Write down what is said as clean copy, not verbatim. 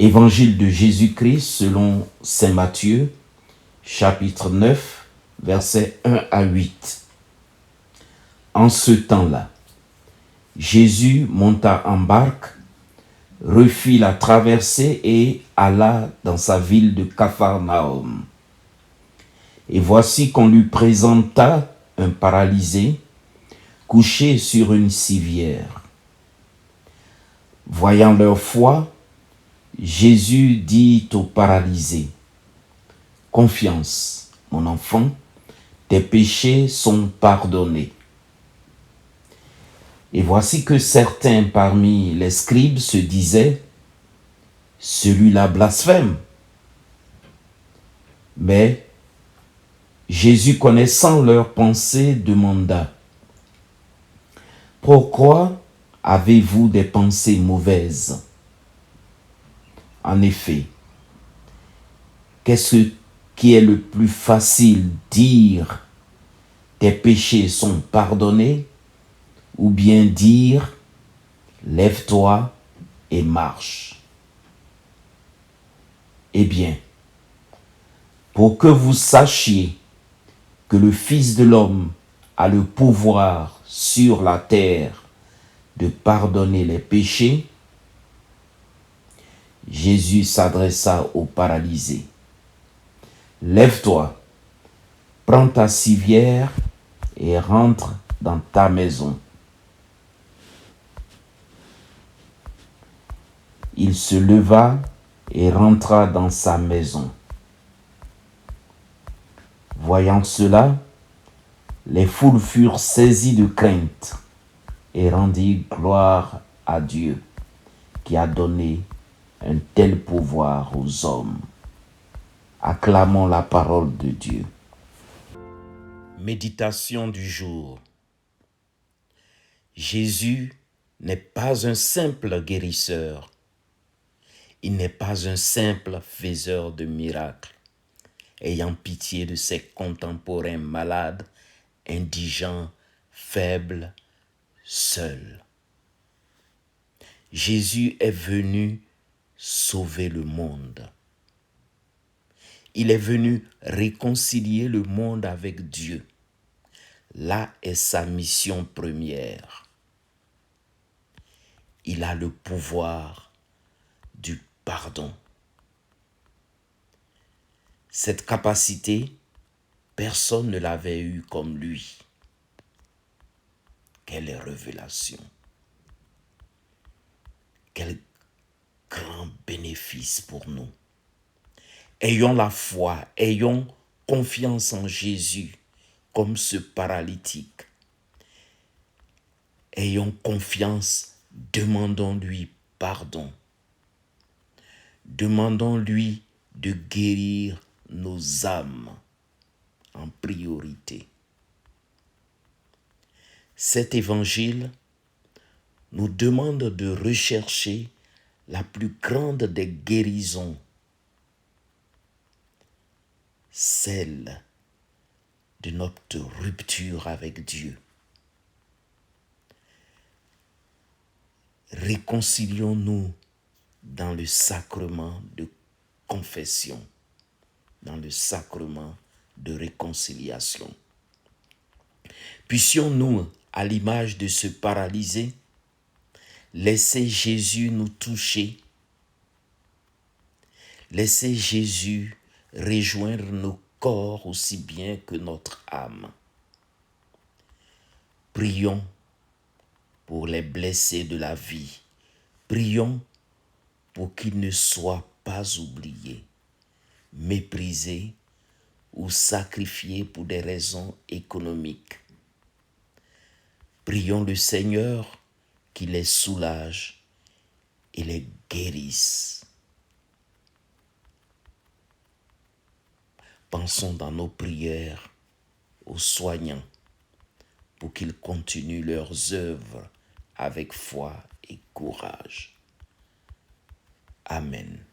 Évangile de Jésus-Christ selon saint Matthieu, chapitre 9, versets 1 à 8. En ce temps-là, Jésus monta en barque, refit la traversée et alla dans sa ville de Capharnaüm. Et voici qu'on lui présenta un paralysé couché sur une civière. Voyant leur foi, Jésus dit au paralysé: « Confiance, mon enfant, tes péchés sont pardonnés. » Et voici que certains parmi les scribes se disaient: « Celui-là blasphème. » Mais Jésus, connaissant leurs pensées, demanda: « Pourquoi avez-vous des pensées mauvaises ? En effet, qu'est-ce qui est le plus facile, dire tes péchés sont pardonnés, ou bien dire lève-toi et marche? Eh bien, pour que vous sachiez que le Fils de l'homme a le pouvoir sur la terre de pardonner les péchés, Jésus s'adressa au paralysé. « Lève-toi, prends ta civière et rentre dans ta maison. » Il se leva et rentra dans sa maison. Voyant cela, les foules furent saisies de crainte et rendirent gloire à Dieu qui a donné un tel pouvoir aux hommes. Acclamons la parole de Dieu. Méditation du jour. Jésus n'est pas un simple guérisseur. Il n'est pas un simple faiseur de miracles, ayant pitié de ses contemporains malades, indigents, faibles, seuls. Jésus est venu sauver le monde. Il est venu réconcilier le monde avec Dieu. Là est sa mission première. Il a le pouvoir du pardon. Cette capacité, personne ne l'avait eue comme lui. Quelle révélation! Quel grand bénéfice pour nous! Ayons la foi, ayons confiance en Jésus comme ce paralytique. Ayons confiance, demandons-lui pardon. Demandons-lui de guérir nos âmes en priorité. Cet évangile nous demande de rechercher la plus grande des guérisons, celle de notre rupture avec Dieu. Réconcilions-nous dans le sacrement de confession, dans le sacrement de réconciliation. Puissions-nous, à l'image de ce paralysé, laisser Jésus nous toucher, laisser Jésus rejoindre nos corps aussi bien que notre âme. Prions pour les blessés de la vie. Prions pour qu'ils ne soient pas oubliés, méprisés ou sacrifiés pour des raisons économiques. Prions le Seigneur qui les soulage et les guérisse. Pensons dans nos prières aux soignants pour qu'ils continuent leurs œuvres avec foi et courage. Amen.